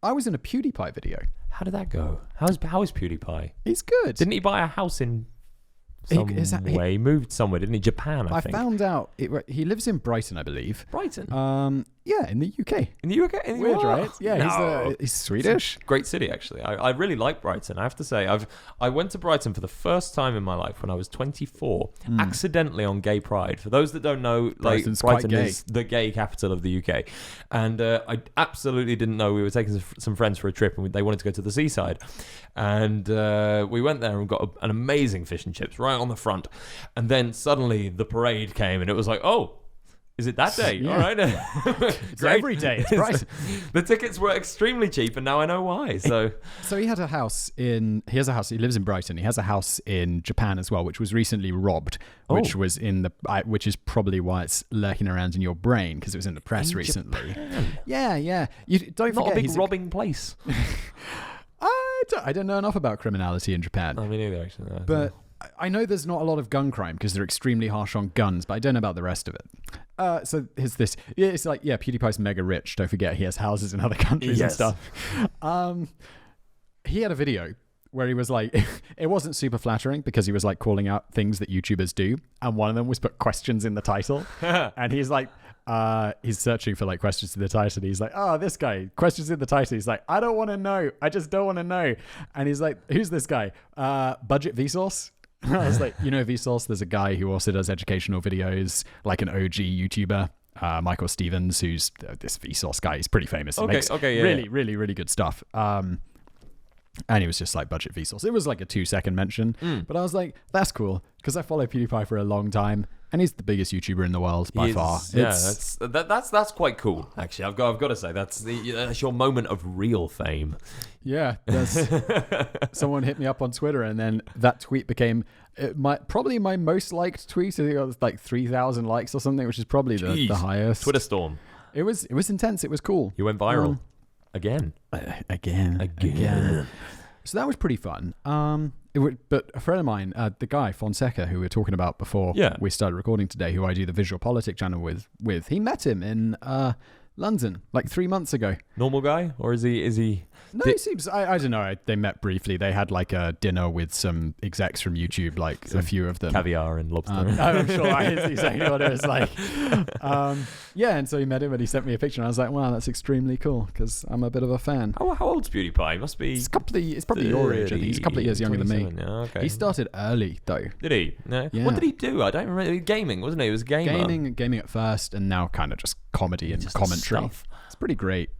I was in a PewDiePie video. How did that go? How is PewDiePie? He's good. Didn't he buy a house in some way? He moved somewhere, didn't he? Japan, I think. I found out he lives in Brighton, I believe. Brighton? Yeah, in the UK. In the UK? Weird, right? Yeah, No. he's Swedish. Great city, actually. I really like Brighton. I have to say, I went to Brighton for the first time in my life when I was 24, accidentally on Gay Pride. For those that don't know, Brighton is the gay capital of the UK, and I absolutely didn't know. We were taking some friends for a trip, and they wanted to go to the seaside, and we went there and got an amazing fish and chips right on the front, and then suddenly the parade came, and it was like, oh. Is it that day? Yeah. All right. It's every day. It's right. The tickets were extremely cheap, and now I know why. So he has a house. He lives in Brighton. He has a house in Japan as well, which was recently robbed, which is probably why it's lurking around in your brain, because it was in the press recently. Japan. Yeah. You don't Not forget a big robbing place. I don't know enough about criminality in Japan. I mean, neither actually. No, but I know there's not a lot of gun crime because they're extremely harsh on guns, but I don't know about the rest of it. So here's this. Yeah, it's like, PewDiePie's mega rich. Don't forget he has houses in other countries and stuff. He had a video where he was like, it wasn't super flattering because he was like calling out things that YouTubers do. And one of them was put questions in the title. And he's like, he's searching for like questions in the title. He's like, this guy, questions in the title. He's like, I don't want to know. I just don't want to know. And he's like, who's this guy? Budget Vsauce. I was like, Vsauce, there's a guy who also does educational videos, like an OG YouTuber, Michael Stevens, who's this Vsauce guy. He's pretty famous. He makes really, really good stuff. And he was just like, Budget Vsauce. It was like a 2-second mention, but I was like, that's cool, because I follow PewDiePie for a long time, and he's the biggest YouTuber in the world by far. Yeah, that's quite cool. Actually, I've got to say that's your moment of real fame. Yeah, someone hit me up on Twitter, and then that tweet became probably my most liked tweet. I think it was like 3,000 likes or something, which is probably the highest. Twitter storm. It was intense. It was cool. You went viral again. So that was pretty fun. But a friend of mine, the guy Fonseca, who we were talking about before we started recording today, who I do the Visual Politic channel with, he met him in London like 3 months ago. Normal guy, or is he? No, he seems. I don't know. They met briefly. They had like a dinner with some execs from YouTube, like some a few of them. Caviar and lobster. I'm sure that's exactly what it was like. And so he met him and he sent me a picture, and I was like, wow, that's extremely cool, because I'm a bit of a fan. How old's PewDiePie? He must be. It's probably your age. I think he's a couple of years younger than me. Yeah, okay. He started early though. Did he? No. Yeah. What did he do? I don't remember. Gaming, wasn't he? It was gamer. Gaming at first, and now kind of just comedy and commentary. Stuff. It's pretty great.